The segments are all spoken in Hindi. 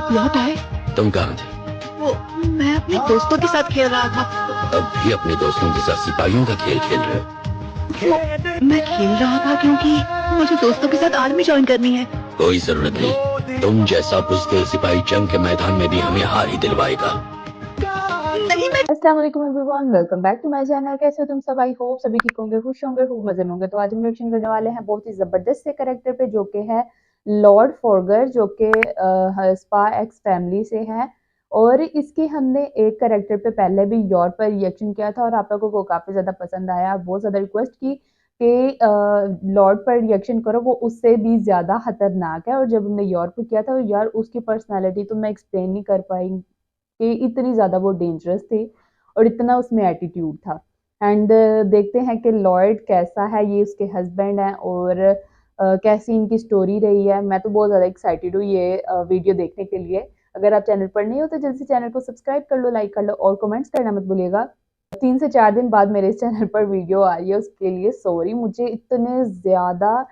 आप लौट आए। तुम कहाँ थे? वो मैं अपने दोस्तों के साथ खेल रहा था। अब भी अपने दोस्तों के साथ सिपाहियों का खेल खेल रहे हो? मैं खेल रहा था क्योंकि मुझे दोस्तों के साथ आर्मी ज्वाइन करनी है। कोई जरूरत नहीं, तुम जैसा बुज़दिल सिपाही जंग के मैदान में भी हमें हार ही दिलवाएगा। नहीं मैं अस्सलाम वालेकुम everyone, welcome back to my channel. कैसे हो तुम सब? आई होप सभी ठीक होंगे, खुश होंगे, खूब मजे में होंगे। तो आज हम रिएक्शन करने वाले हैं बहुत ही जबरदस्त से कैरेक्टर पे, जो कि है लॉर्ड फॉरगर, जो कि स्पा एक्स फैमिली से है। और इसके हमने एक कैरेक्टर पे पहले भी यॉर पर रिएक्शन किया था और आप लोगों को काफी ज्यादा पसंद आया। बहुत ज्यादा रिक्वेस्ट की कि लॉर्ड पर रिएक्शन करो, वो उससे भी ज्यादा खतरनाक है। और जब हमने यॉर पर किया था, यार उसकी पर्सनैलिटी तो मैं एक्सप्लेन नहीं कर पाई कि इतनी ज़्यादा वो डेंजरस थी और इतना उसमें एटीट्यूड था। एंड देखते हैं कि लॉयड कैसा है, ये उसके हस्बैंड हैं और कैसी इनकी स्टोरी रही है। मैं तो बहुत ज़्यादा एक्साइटेड हूँ ये वीडियो देखने के लिए। अगर आप चैनल पर नहीं हो तो जल्दी से चैनल को सब्सक्राइब कर लो, लाइक कर लो और कमेंट्स करना मत भूलिएगा। 3 से 4 दिन बाद मेरे इस चैनल पर वीडियो आ रही है, उसके लिए सॉरी। मुझे इतने ज़्यादा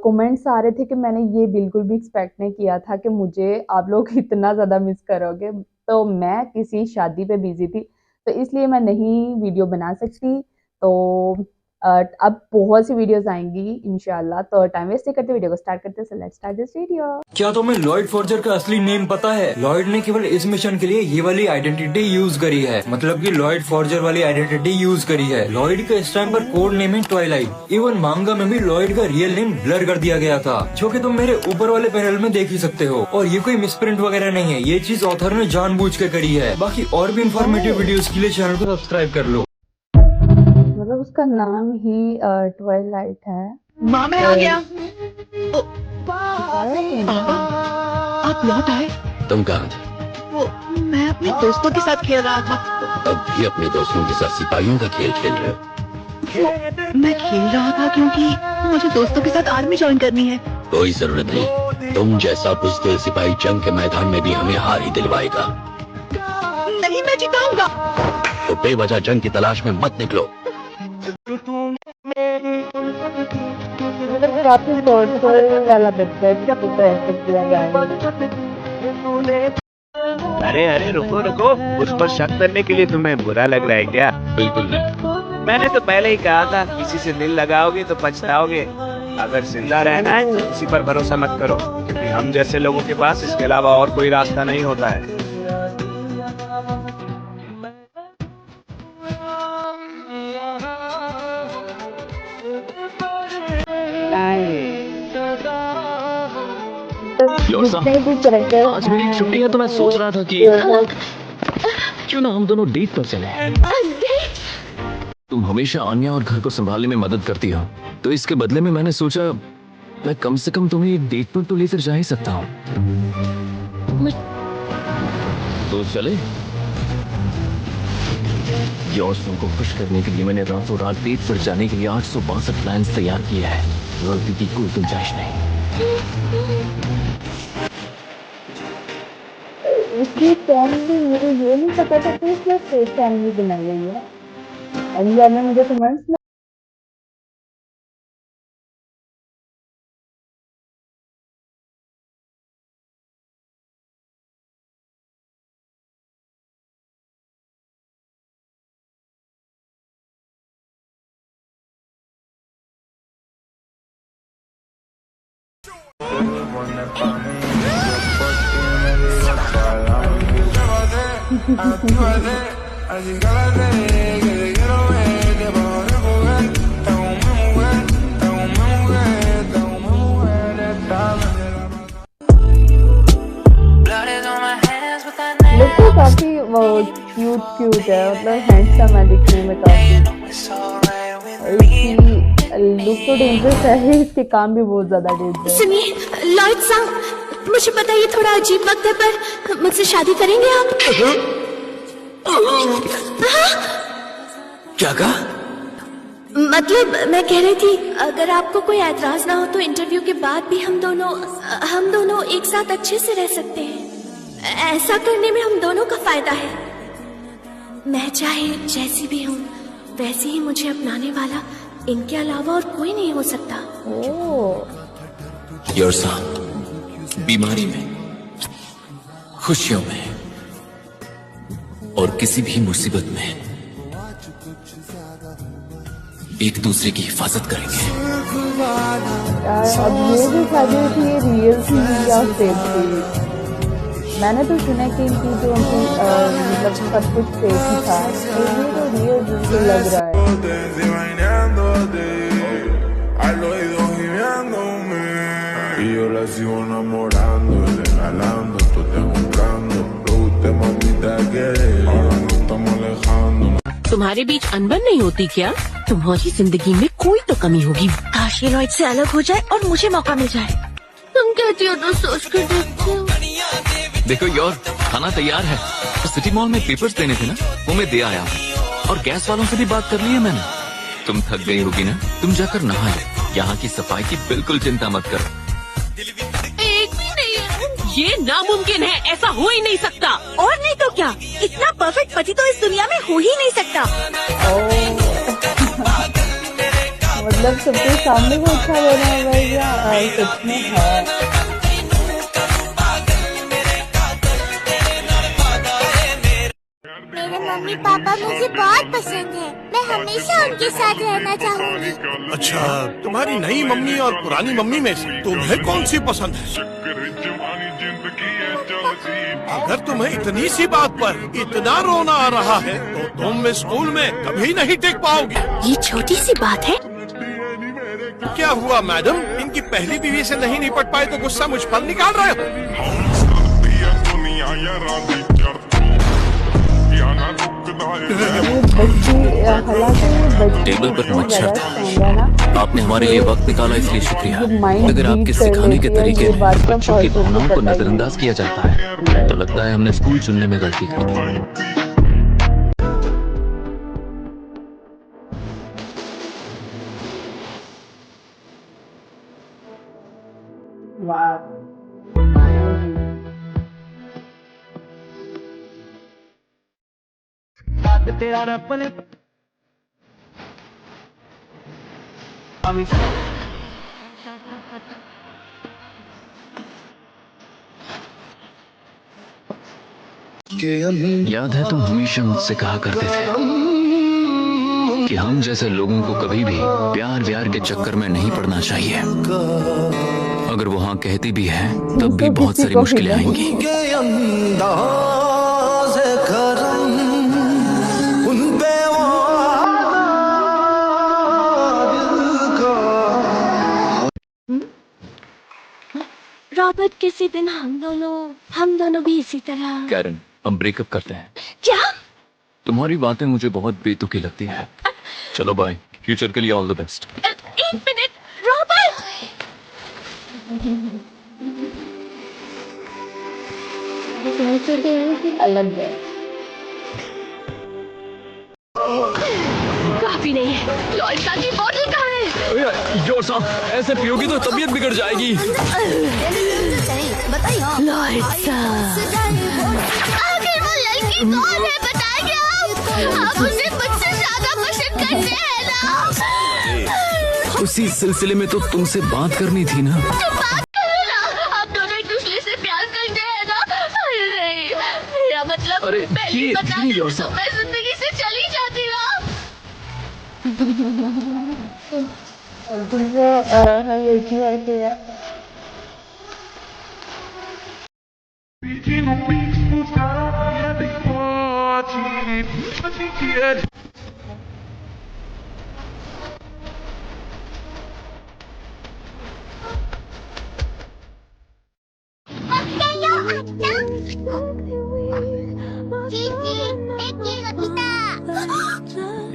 कमेंट्स आ रहे थे कि मैंने ये बिल्कुल भी एक्सपेक्ट नहीं किया था कि मुझे आप लोग इतना ज़्यादा मिस करोगे। तो मैं किसी शादी पे बिजी थी, तो इसलिए मैं नहीं वीडियो बना सकती। तो अब बहुत सी वीडियोस आएंगी इंशाल्लाह। तो टाइम वेस्ट नहीं करते, वीडियो को स्टार्ट करते हैं। So let's start this video. क्या तुम्हें लॉयड फॉर्जर का असली नेम पता है? लॉयड ने केवल इस मिशन के लिए ये वाली आइडेंटिटी यूज करी है, मतलब कि लॉयड फॉर्जर वाली आइडेंटिटी यूज करी है। लॉयड का इस टाइम पर कोड नेम है ट्वाइलाइट। इवन मांगा में भी लॉयड का रियल नेम ब्लर कर दिया गया था, जो कि तुम मेरे ऊपर वाले पैनल में देख ही सकते हो। और ये कोई मिसप्रिंट वगैरह नहीं है, ये चीज ऑथर ने जानबूझ के करी है। बाकी और भी इन्फॉर्मेटिव वीडियोस के लिए चैनल को सब्सक्राइब कर लो। मतलब उसका नाम ही ट्वाइलाइट है। माँ मैं आ गया। पापा, आप लौट आए। तुम कहाँ थे? वो मैं अपने दोस्तों के साथ खेल रहा था। अब भी अपने दोस्तों के साथ सिपाहियों का खेल खेल रहे हो? मैं खेल रहा था क्योंकि मुझे दोस्तों के साथ आर्मी ज्वाइन करनी है। कोई जरूरत नहीं, तुम जैसा बुज़दिल सिपाही जंग के मैदान में भी हमें हार ही दिलवाएगा। नहीं मैं जिताऊंगा। तो बेवजह जंग की तलाश में मत निकलो। काफी टॉर्चर वाला बच्चा है, क्या पता है ऐसे किया जाएगा। अरे अरे रुको रुको, उस पर शक करने के लिए तुम्हें बुरा लग रहा है क्या? बिल्कुल नहीं। मैंने तो पहले ही कहा था, किसी से दिल लगाओगे तो पछताओगे। अगर जिंदा रहना है तो किसी पर भरोसा मत करो, क्योंकि हम जैसे लोगों के पास इसके अलावा और कोई रास्ता नहीं होता है। आज मेरी छुट्टी है तो मैं सोच रहा था कि क्यों ना हम दोनों डेट पर चले। तुम हमेशा आन्या और घर को संभालने में मदद करती हो, तो इसके बदले में मैंने सोचा मैं कम से कम तुम्हें एक डेट पर तो लेकर जा ही सकता हूँ। तो चले। योर्सन को खुश करने के लिए मैंने रातों रात डेट पर जाने के लिए 862 प्लान्स तैयार किए हैं। गलती की कोई गुंजाइश नहीं। उसकी फैमिली, मुझे ये नहीं पता था कि इसमें फेक फैमिली बनाई गई है। अंदर में मुझे कमेंट्स में लुक तो काफी क्यूट है, मतलब हैंडसम है दिखने में काफी। और इसकी लुक तो डेंजरस है, इसके काम भी बहुत ज्यादा डेंजरस। सुनिए लॉयड साहब, मुझे पता है ये थोड़ा अजीब वक्त है, पर मुझसे शादी करेंगे आप? क्या कहा? मतलब मैं कह रही थी, अगर आपको कोई एतराज ना हो तो इंटरव्यू के बाद भी हम दोनों एक साथ अच्छे से रह सकते हैं। ऐसा करने में हम दोनों का फायदा है। मैं चाहे जैसी भी हूँ वैसे ही मुझे अपनाने वाला इनके अलावा और कोई नहीं हो सकता। योर्सन बीमारी में खुशियों में और किसी भी मुसीबत में एक दूसरे की हिफाजत करेंगे। यार अब ये जो शादी थी ये रियल थी या फेक थी? मैंने तो सुना कि इनकी जो उनकी मतलब सब कुछ फेक ही था, तो ये तो रियल मुझे लग रहा है। Y yo la sigo enamorando, regalando, tú te comprando. Lo usted mamita quiere, ahora no estamos alejando. तुम्हारे बीच अनबन नहीं होती क्या? तुम्हारी जिंदगी में कोई तो कमी होगी। काश ये लॉयड से अलग हो जाए और मुझे मौका मिल जाए। तुम कहती हो तो सोच कर देखती हूँ। देखो यार, खाना तैयार है। तो सिटी मॉल में पेपर्स देने थे ना, वो मैं दे आया हूँ। और गैस वालों से भी बात कर ली है मैंने। तुम थक गई होगी ना, तुम जाकर नहा लो। यहाँ की सफाई की बिल्कुल चिंता मत करो। एक भी नहीं है। ये नामुमकिन है, ऐसा हो ही नहीं सकता। और नहीं तो क्या, इतना परफेक्ट पति तो इस दुनिया में हो ही नहीं सकता। मतलब सबके सामने को अच्छा बोलना है भैया, सच में है। मेरे मम्मी पापा मुझे बहुत पसंद है, मैं हमेशा उनके साथ रहना चाहूँगी। अच्छा, तुम्हारी नई मम्मी और पुरानी मम्मी में से तुम्हें कौन सी पसंद है? अगर तुम्हें इतनी सी बात पर इतना रोना आ रहा है तो तुम स्कूल में कभी नहीं टिक पाओगी। ये छोटी सी बात है। क्या हुआ मैडम, इनकी पहली बीवी से नहीं निपट पाए तो गुस्सा मुझ पर निकाल रहे हो? टेबल पर मच्छर था। आपने हमारे लिए वक्त निकाला, इसलिए शुक्रिया। अगर आपके सिखाने के तरीके में बच्चों की भावनाओं को नजरअंदाज किया जाता है तो लगता है हमने स्कूल चुनने में गलती की। याद है तुम हमेशा मुझसे कहा करते थे कि हम जैसे लोगों को कभी भी प्यार व्यार के चक्कर में नहीं पड़ना चाहिए। अगर वो हाँ कहती भी है तब भी बहुत सारी मुश्किलें आएंगी। रॉबर्ट, किसी दिन हम दोनों भी इसी तरह। कैरन, हम ब्रेकअप करते हैं। क्या? तुम्हारी बातें मुझे बहुत बेतुकी लगती है। चलो बाय, फ्यूचर के लिए ऑल द बेस्ट। एक मिनट रॉबर्ट, अलग है। काफी नहीं है। लॉयड साहब की बोतल कहाँ है? जोर साहब, ऐसे पियोगी तो तबीयत बिगड़ जाएगी। बताइए लॉयड साहब। आखिर वो लड़की कौन है बताइए आप उसे मुझसे ज्यादा पसंद करते हैं ना। उसी सिलसिले में तो तुमसे बात करनी थी ना। तो बात करो ना, आप दोनों एक दूसरे से प्यार करते हैं ना। अरे नहीं, मेरा मतलब पहले बता दो तो मैं जिंदगी से चली जाती ना।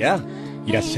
Yeah, yes,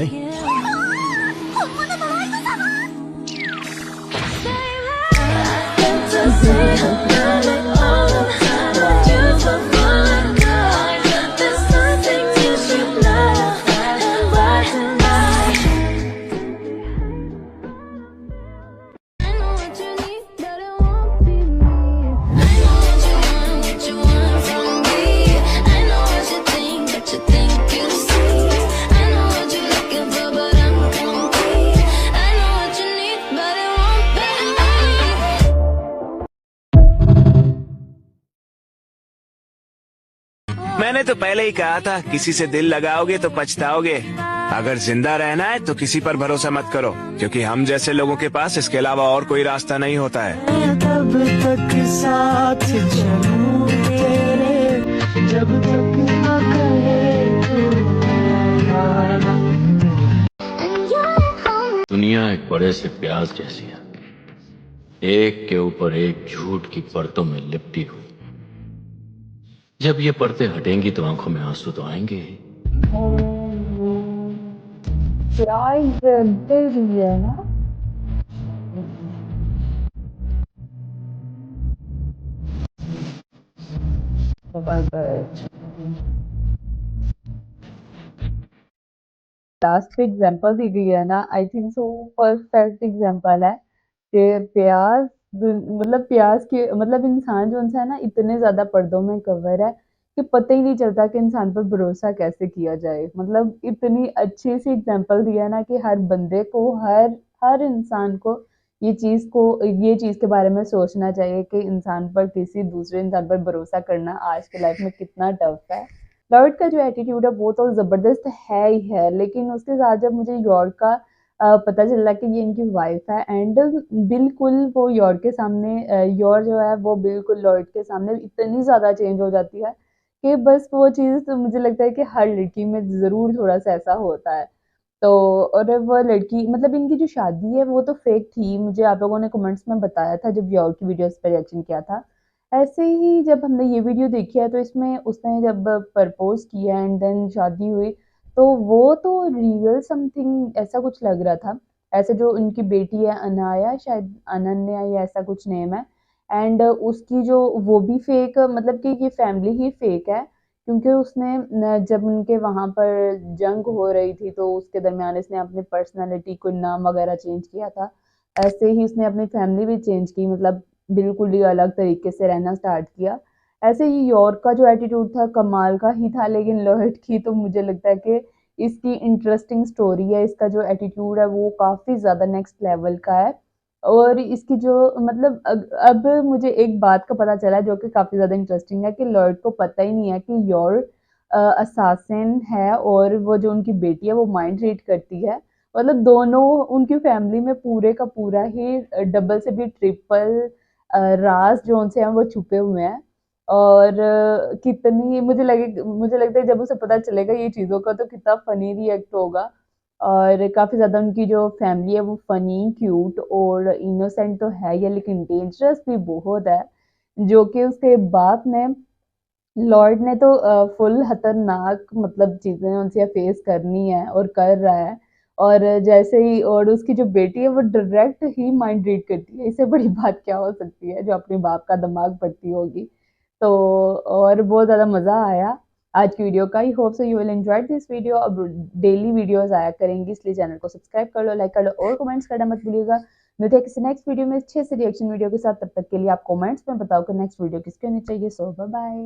मैंने तो पहले ही कहा था, किसी से दिल लगाओगे तो पछताओगे। अगर जिंदा रहना है तो किसी पर भरोसा मत करो, क्योंकि हम जैसे लोगों के पास इसके अलावा और कोई रास्ता नहीं होता है। तब तक साथ चलूं तेरे, जब तक न कहे तू। दुनिया एक बड़े से प्याज जैसी है, एक के ऊपर एक झूठ की परतों में लिपटी हुई। जब ये परतें हटेंगी तो आंखों में आंसू तो आएंगे ही। है ना। लास्ट एग्जांपल दी गई है ना, I think so perfect example है कि मतलब प्याज के मतलब इंसान जो है ना इतने ज्यादा पर्दों में कवर है कि पता ही नहीं चलता कि इंसान पर भरोसा कैसे किया जाए। मतलब इतनी अच्छी सी एग्जांपल दिया ना कि हर बंदे को हर इंसान को ये चीज़ के बारे में सोचना चाहिए कि इंसान पर किसी दूसरे इंसान पर भरोसा करना आज के लाइफ में कितना टफ है। लॉर्ड का जो एटीट्यूड है वो तो ज़बरदस्त है ही है, लेकिन उसके साथ जब मुझे यॉर्क का पता चल रहा कि ये इनकी वाइफ है एंड बिल्कुल वो यॉर्क के सामने यॉर जो है वो बिल्कुल लॉर्ड के सामने इतनी ज़्यादा चेंज हो जाती है कि बस वो चीज़ तो मुझे लगता है कि हर लड़की में ज़रूर थोड़ा सा ऐसा होता है। तो और वो लड़की मतलब इनकी जो शादी है वो तो फेक थी, मुझे आप लोगों ने कमेंट्स में बताया था जब यॉर्क की वीडियोस पर रिएक्शन किया था। ऐसे ही जब हमने ये वीडियो देखी है तो इसमें उसने जब प्रपोज किया एंड देन शादी हुई तो वो तो रियल समथिंग ऐसा कुछ लग रहा था। ऐसे जो उनकी बेटी है अनाया, शायद अनन्या या ऐसा कुछ नेम है, एंड उसकी जो वो भी फेक मतलब कि ये फैमिली ही फेक है, क्योंकि उसने जब उनके वहाँ पर जंग हो रही थी तो उसके दरमियान इसने अपनी पर्सनालिटी को नाम वगैरह चेंज किया था। ऐसे ही इसने अपनी फैमिली भी चेंज की, मतलब बिल्कुल ही अलग तरीके से रहना स्टार्ट किया। ऐसे ही यॉर्क का जो एटीट्यूड था कमाल का ही था, लेकिन लॉर्ड की तो मुझे लगता है कि इसकी इंटरेस्टिंग स्टोरी है, इसका जो एटीट्यूड है वो काफ़ी ज़्यादा नेक्स्ट लेवल का है। और इसकी जो मतलब अब मुझे एक बात का पता चला जो कि काफ़ी ज़्यादा इंटरेस्टिंग है कि लॉर्ड को पता ही नहीं है कि यॉर्क असासिन है और वो जो उनकी बेटी है वो माइंड रीड करती है। मतलब दोनों उनकी फैमिली में पूरे का पूरा ही डबल से भी ट्रिपल राज जो उनसे हैं वो छुपे हुए हैं। और कितनी मुझे लगता है जब उसे पता चलेगा ये चीज़ों का तो कितना फ़नी रिएक्ट होगा। और काफ़ी ज़्यादा उनकी जो फैमिली है वो फ़नी, क्यूट और इनोसेंट तो है ही, लेकिन डेंजरस भी बहुत है। जो कि उसके बाप ने लॉर्ड ने तो फुल खतरनाक मतलब चीज़ें उनसे फेस करनी है और कर रहा है। और जैसे ही और उसकी जो बेटी है वो डायरेक्ट ही माइंड रीड करती है, इससे बड़ी बात क्या हो सकती है जो अपने बाप का दिमाग पढ़ती होगी। तो और बहुत ज़्यादा मज़ा आया आज की वीडियो का। I hope so you will enjoy this video. अब डेली वीडियोस आया करेंगी, इसलिए चैनल को सब्सक्राइब कर लो, लाइक कर लो और कमेंट्स करना मत भूलिएगा। मिलते हैं किसी नेक्स्ट वीडियो में अच्छे से रिएक्शन वीडियो के साथ। तब तक के लिए आप कमेंट्स में बताओ कि नेक्स्ट वीडियो किसकी होनी चाहिए। सो बाय बाय।